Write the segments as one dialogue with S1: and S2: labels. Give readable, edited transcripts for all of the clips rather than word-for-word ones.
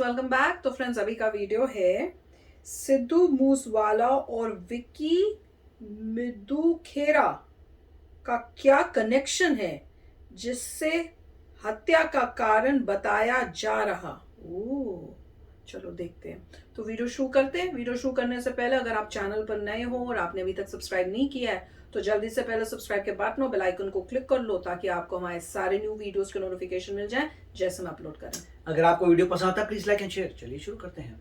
S1: Welcome back. तो friends, अभी का वीडियो है सिद्धू मूसेवाला और विक्की मिदुखेड़ा का क्या कनेक्शन है जिससे हत्या का कारण बताया जा रहा। ओ चलो देखते हैं। तो वीडियो शुरू करते हैं। वीडियो शुरू करने से पहले अगर आप चैनल पर नए हो और आपने अभी तक सब्सक्राइब नहीं किया है तो जल्दी से पहले सब्सक्राइब के बटन और बेल आइकन को क्लिक कर लो ताकि आपको हमारे सारे न्यू वीडियोस के नोटिफिकेशन मिल जाए जैसे हम अपलोड करें।
S2: अगर आपको वीडियो पसंद आता है प्लीज लाइक एंड शेयर। चलिए शुरू करते हैं।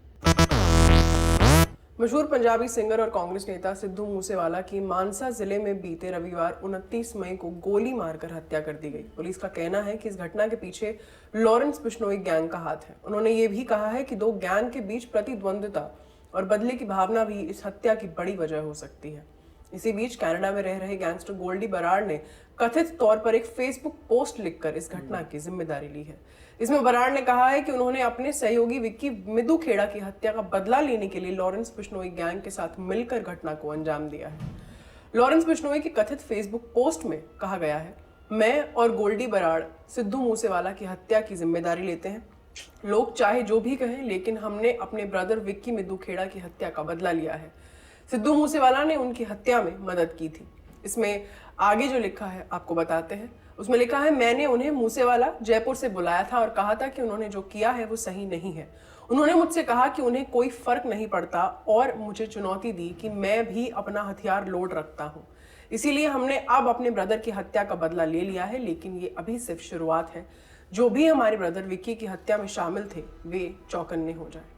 S3: मशहूर पंजाबी सिंगर और कांग्रेस नेता सिद्धू मूसेवाला की मानसा जिले में बीते रविवार 29 मई को गोली मारकर हत्या कर दी गई। पुलिस का कहना है कि इस घटना के पीछे लॉरेंस बिश्नोई गैंग का हाथ है। उन्होंने ये भी कहा है कि दो गैंग के बीच प्रतिद्वंद्विता और बदले की भावना भी इस हत्या की बड़ी वजह हो सकती है। इसी बीच कनाडा में रह रहे गैंगस्टर गोल्डी बराड़ ने कथित तौर पर एक फेसबुक पोस्ट लिखकर इस घटना की जिम्मेदारी ली है। इसमें बराड़ ने कहा है कि उन्होंने अपने सहयोगी विक्की मिदुखेड़ा की हत्या का बदला लेने के लिए लॉरेंस बिश्नोई गैंग के साथ मिलकर घटना को अंजाम दिया है। लॉरेंस बिश्नोई की कथित फेसबुक पोस्ट में कहा गया है, मैं और गोल्डी बराड़ सिद्धू मूसेवाला की हत्या की जिम्मेदारी लेते हैं। लोग चाहे जो भी कहें, लेकिन हमने अपने ब्रदर विक्की मिदुखेड़ा की हत्या का बदला लिया है। सिद्धू मूसेवाला ने उनकी हत्या में मदद की थी। इसमें आगे जो लिखा है आपको बताते हैं। उसमें लिखा है, मैंने उन्हें मूसेवाला जयपुर से बुलाया था और कहा था कि उन्होंने जो किया है वो सही नहीं है। उन्होंने मुझसे कहा कि उन्हें कोई फर्क नहीं पड़ता और मुझे चुनौती दी कि मैं भी अपना हथियार लोड रखता हूँ। इसीलिए हमने अब अपने ब्रदर की हत्या का बदला ले लिया है, लेकिन ये अभी सिर्फ शुरुआत है। जो भी हमारे ब्रदर विक्की की हत्या में शामिल थे वे चौकन्ने हो जाए।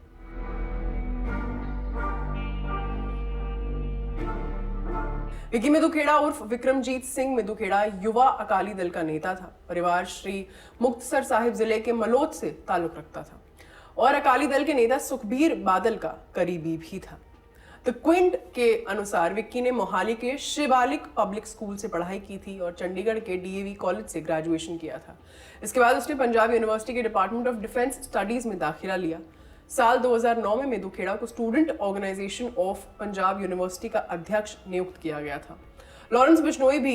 S3: विक्की मिदुखेड़ा उर्फ विक्रमजीत सिंह मिदुखेड़ा युवा अकाली दल का नेता था। परिवार श्री मुक्तसर साहिब जिले के मलोद से ताल्लुक रखता था और अकाली दल के नेता सुखबीर बादल का करीबी भी था। द क्विंट के अनुसार विक्की ने मोहाली के शिवालिक पब्लिक स्कूल से पढ़ाई की थी और चंडीगढ़ के डीएवी कॉलेज से ग्रेजुएशन किया था। इसके बाद उसने पंजाब यूनिवर्सिटी के डिपार्टमेंट ऑफ डिफेंस स्टडीज में दाखिला लिया। साल 2009 में मिदुखेड़ा को student organisation of Punjab university का अध्यक्ष नियुक्त किया गया था। लॉरेंस बिश्नोई भी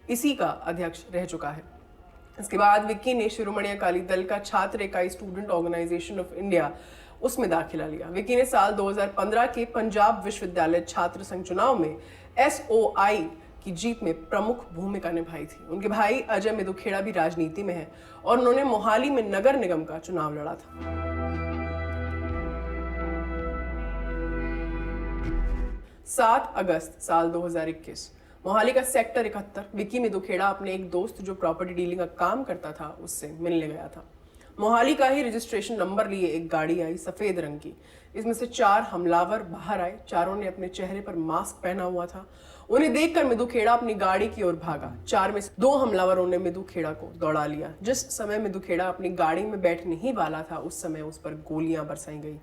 S3: इसी का अध्यक्ष रह चुका है। इसके बाद विक्की ने शिरोमणि अकाली दल का छात्र इकाई स्टूडेंट ऑर्गेनाइजेशन ऑफ इंडिया उसमें दाखिला लिया। विक्की ने साल 2015 के पंजाब विश्वविद्यालय छात्र संघ चुनाव में SOI की जीत में प्रमुख भूमिका निभाई थी। उनके भाई अजय मिदुखेड़ा भी राजनीति में है और उन्होंने मोहाली में नगर निगम का चुनाव लड़ा था। 7 अगस्त साल 2021 मोहाली का सेक्टर 71 विक्की मिदुखेड़ा अपने एक दोस्त जो प्रॉपर्टी डीलिंग का काम करता था उससे मिलने गया था। मोहाली का ही रजिस्ट्रेशन नंबर लिए एक गाड़ी आई सफेद रंग की। इसमें से 4 हमलावर बाहर आए। चारों ने अपने चेहरे पर मास्क पहना हुआ था। उन्हें देखकर मिदुखेड़ा अपनी गाड़ी की ओर भागा। 4 में से 2 हमलावरों ने मिदुखेड़ा को दौड़ा लिया। जिस समय मिदुखेड़ा अपनी गाड़ी में बैठने ही वाला था उस समय उस पर गोलियां बरसाई गई।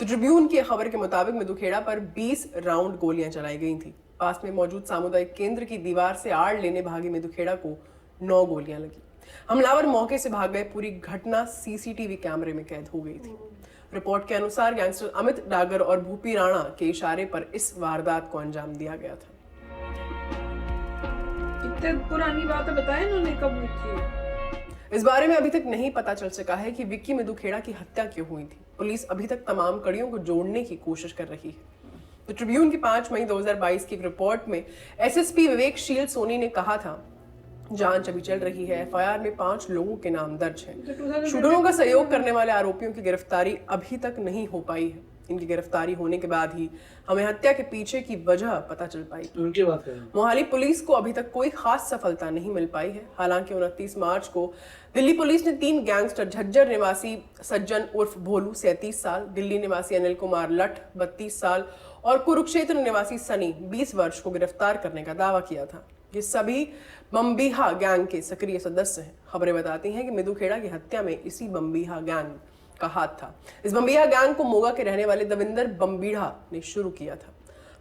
S3: तो ट्रिब्यून की खबर के मुताबिक मिदुखेड़ा पर 20 राउंड गोलियां चलाई गई थी। पास में मौजूद सामुदायिक केंद्र की दीवार से आड़ लेने भागे मिदुखेड़ा को 9 गोलियां लगी। हमलावर मौके से भाग गए। पूरी घटना सीसीटीवी कैमरे में कैद हो गई थी। रिपोर्ट के अनुसार गैंगस्टर अमित डागर और भूपी राणा के इशारे पर इस वारदात को अंजाम दिया गया था।
S1: कितने पुरानी बात है बताएं इन्होंने कब हुई थी?
S3: इस बारे में अभी तक नहीं पता चल सका है कि विक्की मिदुखेड़ा की हत्या क्यों हुई थी। पुलिस अभी तक तमाम कड़ियों को जोड़ने की कोशिश कर रही है। तो ट्रिब्यून की 5 मई 2022 की एक रिपोर्ट में SSP विवेकशील सोनी ने कहा था, जांच अभी चल रही है। FIR में 5 लोगों के नाम दर्ज हैं। शूटरों का सहयोग करने वाले आरोपियों की गिरफ्तारी अभी तक नहीं हो पाई है। इनकी गिरफ्तारी होने के बाद ही हमें हत्या के पीछे की वजह पता चल पाई।
S2: उनकी बात करें।
S3: मोहाली पुलिस को अभी तक कोई खास सफलता नहीं मिल पाई है। हालांकि 29 मार्च को दिल्ली पुलिस ने 3 गैंगस्टर झज्जर निवासी सज्जन उर्फ भोलू 37 साल, दिल्ली निवासी अनिल कुमार लठ 32 साल और कुरुक्षेत्र निवासी सनी 20 वर्ष को गिरफ्तार करने का दावा किया था। ये सभी बम्बीहा गैंग के सक्रिय सदस्य हैं। खबरें बताती हैं कि मिदुखेड़ा की हत्या में इसी बम्बीहा गैंग का हाथ था। इस बम्बीहा गैंग को मोगा के रहने वाले दविंदर बम्बीहा ने शुरू किया था।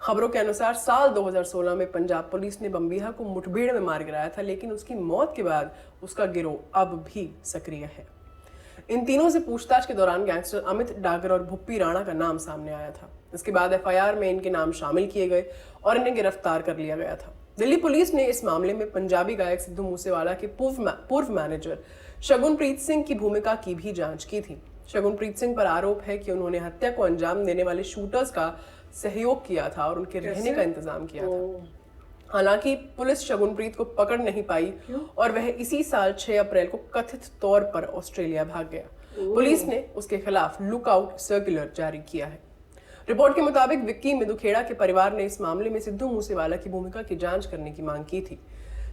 S3: खबरों के अनुसार साल 2016 में पंजाब पुलिस ने बम्बीहा को मुठभेड़ में मार गिराया था, लेकिन उसकी मौत के बाद उसका गिरोह अब भी सक्रिय है। इन तीनों से पूछताछ के दौरान गैंगस्टर अमित डागर और भूपी राणा का नाम सामने आया था। इसके बाद FIR में इनके नाम शामिल किए गए और इन्हें गिरफ्तार कर लिया गया था। दिल्ली पुलिस ने इस मामले में पंजाबी गायक सिद्धू मूसेवाला के पूर्व मैनेजर शगुनप्रीत सिंह की भूमिका की भी जांच की थी। शगुनप्रीत सिंह पर आरोप है कि उन्होंने हत्या को अंजाम देने वाले शूटर्स का सहयोग किया था और उनके रहने का इंतजाम किया था। हालांकि पुलिस शगुनप्रीत को पकड़ नहीं पाई और वह इसी साल 6 अप्रैल को कथित तौर पर ऑस्ट्रेलिया भाग गया। पुलिस ने उसके खिलाफ लुकआउट सर्कुलर जारी किया है। रिपोर्ट के मुताबिक विक्की मिदुखेड़ा के परिवार ने इस मामले में सिद्धू मूसेवाला की भूमिका की जांच करने की मांग की थी।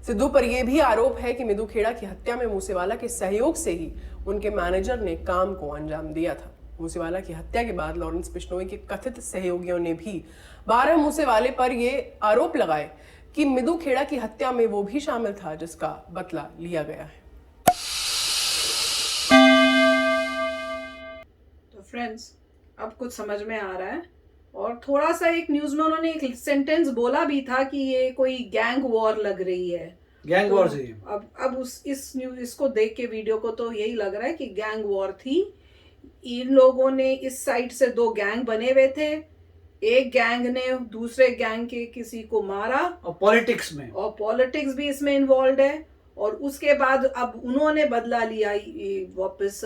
S3: सिद्धू पर यह भी आरोप है कि मिदुखेड़ा की हत्या में मूसेवाला के सहयोग से ही उनके मैनेजर ने काम को अंजाम दिया था। मूसेवाला की हत्या के बाद लॉरेंस बिश्नोई के कथित सहयोगियों ने भी 12 मूसेवाले पर यह आरोप लगाए कि मिदुखेड़ा की हत्या में वो भी शामिल था जिसका बदला लिया गया है।
S1: तो फ्रेंड्स, अब कुछ समझ में आ रहा है। और थोड़ा सा एक न्यूज में उन्होंने एक सेंटेंस बोला भी था कि ये कोई गैंग वॉर लग रही है।
S2: गैंग वॉर से
S1: अब इसको देख के वीडियो को तो यही लग रहा है कि गैंग वॉर थी। इन लोगों ने इस साइड से 2 गैंग बने हुए थे, एक गैंग ने दूसरे गैंग के किसी को मारा
S2: और पॉलिटिक्स
S1: भी इसमें इन्वॉल्व है। और उसके बाद अब उन्होंने बदला लिया वापस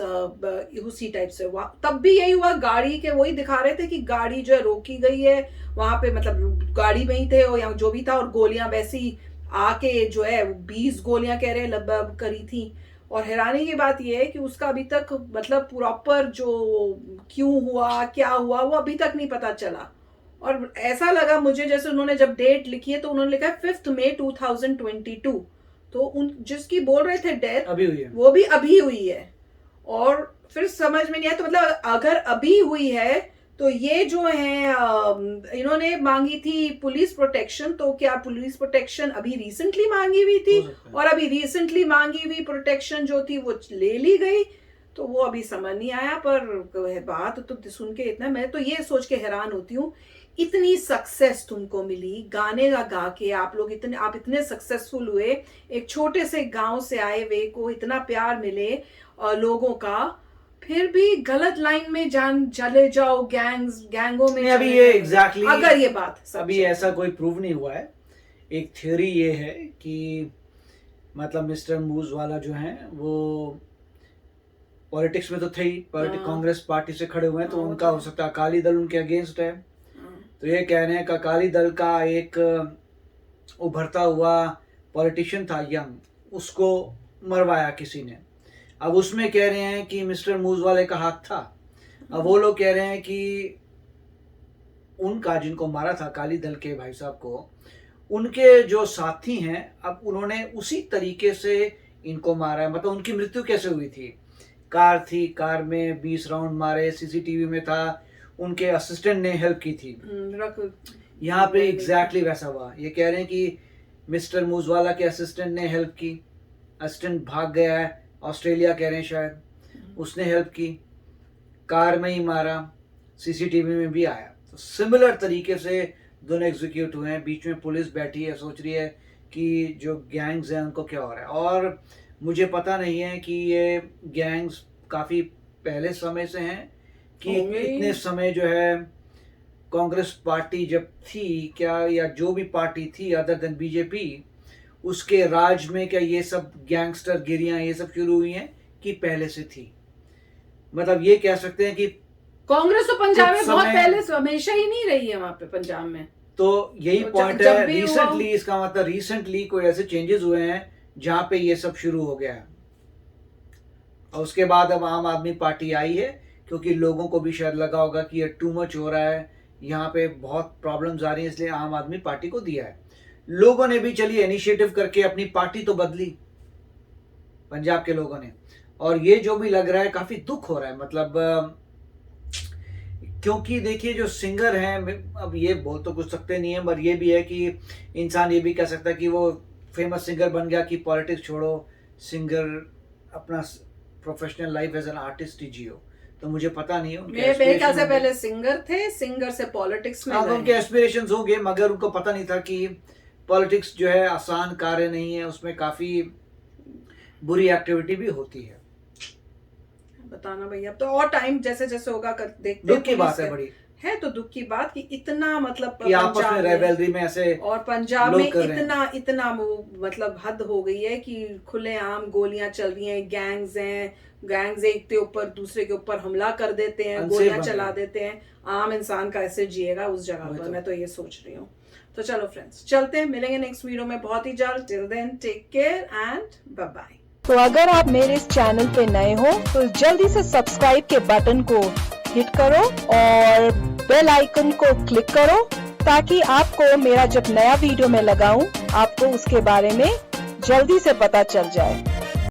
S1: उसी टाइप से। तब भी यही हुआ, गाड़ी के वही दिखा रहे थे कि गाड़ी जो है रोकी गई है वहां पे, मतलब गाड़ी में ही थे और या जो भी था, और गोलियां वैसी आके जो है 20 गोलियां कह रहे लगभग करी थी। और हैरानी की बात यह है कि उसका अभी तक मतलब प्रॉपर जो क्यों हुआ क्या हुआ वो अभी तक नहीं पता चला। और ऐसा लगा मुझे जैसे उन्होंने जब डेट लिखी है तो उन्होंने लिखा है 5 मई 2022। तो उन जिसकी बोल रहे थे डेथ
S2: अभी हुई है,
S1: वो भी अभी हुई है। और फिर समझ में नहीं आया, तो मतलब अगर अभी हुई है तो ये जो है इन्होंने मांगी थी पुलिस प्रोटेक्शन, तो क्या पुलिस प्रोटेक्शन अभी रिसेंटली मांगी हुई थी और अभी रिसेंटली मांगी हुई प्रोटेक्शन जो थी वो ले ली गई? तो वो अभी समझ नहीं आया। पर बात तो सुन के इतना, मैं तो ये सोच के हैरान होती हूँ, इतनी सक्सेस तुमको मिली गाने गा के, आप इतने सक्सेसफुल हुए, एक छोटे से गांव से आए हुए को इतना प्यार मिले लोगों का, फिर भी गलत लाइन में चले जाओ, गैंगों में।
S2: अभी ये एग्जैक्टली
S1: अगर ये बात
S2: अभी ऐसा कोई प्रूव नहीं हुआ है। एक थ्योरी ये है कि मतलब मिस्टर मूसेवाला जो है वो पॉलिटिक्स में तो थे ही, कांग्रेस पार्टी से खड़े हुए हैं, तो उनका हो सकता है अकाली दल उनके अगेंस्ट है। तो ये कह रहे हैं कि अकाली दल का एक उभरता हुआ पॉलिटिशियन था यंग, उसको मरवाया किसी ने। अब उसमें कह रहे हैं कि मिस्टर मूसेवाले का हाथ था। अब वो लोग कह रहे हैं कि उनका, जिनको मारा था अकाली दल के भाई साहब को, उनके जो साथी हैं अब उन्होंने उसी तरीके से इनको मारा है। मतलब उनकी मृत्यु कैसे हुई थी? कार थी, कार में 20 राउंड मारे, सीसीटीवी में था, उनके असिस्टेंट ने हेल्प की थी। यहाँ पे एग्जैक्टली वैसा हुआ। ये कह रहे हैं कि मिस्टर मूसेवाला के असिस्टेंट ने हेल्प की, असिस्टेंट भाग गया है ऑस्ट्रेलिया, कह रहे हैं शायद, उसने हेल्प की, कार में ही मारा, सीसीटीवी में भी आया। तो सिमिलर तरीके से दोनों एग्जीक्यूट हुए हैं। बीच में पुलिस बैठी है, सोच रही है कि जो गैंग्स हैं उनको क्या हो रहा है। और मुझे पता नहीं है कि ये गैंग्स काफ़ी पहले समय से हैं कि इतने समय जो है कांग्रेस पार्टी जब थी क्या, या जो भी पार्टी थी अदर देन बीजेपी, उसके राज में क्या ये सब गैंगस्टर गिरियां ये सब शुरू हुई हैं कि पहले से थी? मतलब ये कह सकते हैं कि
S1: कांग्रेस तो पंजाब में बहुत पहले से हमेशा ही नहीं रही है वहां पे पंजाब में।
S2: तो यही पॉइंट है, रिसेंटली, इसका मतलब रिसेंटली कोई ऐसे चेंजेस हुए हैं जहां पे ये सब शुरू हो गया है। और उसके बाद अब आम आदमी पार्टी आई है, क्योंकि लोगों को भी शायद लगा होगा कि ये टू मच हो रहा है, यहाँ पे बहुत प्रॉब्लम्स आ रही हैं, इसलिए आम आदमी पार्टी को दिया है। लोगों ने भी चलिए इनिशिएटिव करके अपनी पार्टी तो बदली, पंजाब के लोगों ने। और ये जो भी लग रहा है काफी दुख हो रहा है, मतलब क्योंकि देखिए जो सिंगर हैं, अब ये बोल तो कुछ सकते नहीं है, पर ये भी है कि इंसान ये भी कह सकता है कि वो फेमस सिंगर बन गया कि पॉलिटिक्स छोड़ो, सिंगर अपना professional life as an artist ही जियो। तो मुझे पता नहीं है,
S1: मेरे ख्याल से पहले सिंगर थे, सिंगर से पॉलिटिक्स में गए।
S2: उनके एस्पिरेशंस होंगे, मगर उनको पता नहीं था कि पॉलिटिक्स जो है आसान कार्य नहीं है, उसमें काफी बुरी एक्टिविटी भी होती है।
S1: बताना भैया, अब तो और टाइम जैसे जैसे होगा देखते
S2: दुख की बात है बड़ी।
S1: है तो दुख की बात कि इतना मतलब
S2: कि आपस में
S1: पंजाब में
S2: रेवेलरी में ऐसे
S1: और पंजाब
S2: लोग
S1: में
S2: कर रहे हैं।
S1: इतना इतना वो मतलब हद हो गई है कि खुलेआम गोलियां चल रही हैं, गैंग्स हैं, गैंग्स एक के ऊपर दूसरे के ऊपर हमला कर देते हैं,
S2: अनसेफ
S1: गोलियां
S2: बन
S1: चला
S2: गई।
S1: देते हैं। आम इंसान कैसे जिएगा उस जगह
S2: वही
S1: पर,
S2: तो।
S1: मैं तो ये सोच रही हूँ। तो चलो फ्रेंड्स, चलते हैं, मिलेंगे नेक्स्ट वीडियो में बहुत ही जल्द। Till then take care and bye bye.
S4: तो अगर आप मेरे इस चैनल पे नए हो तो जल्दी से सब्सक्राइब के बटन को हिट करो और बेल आइकन को क्लिक करो ताकि आपको मेरा जब नया वीडियो मैं लगाऊं आपको उसके बारे में जल्दी से पता चल जाए।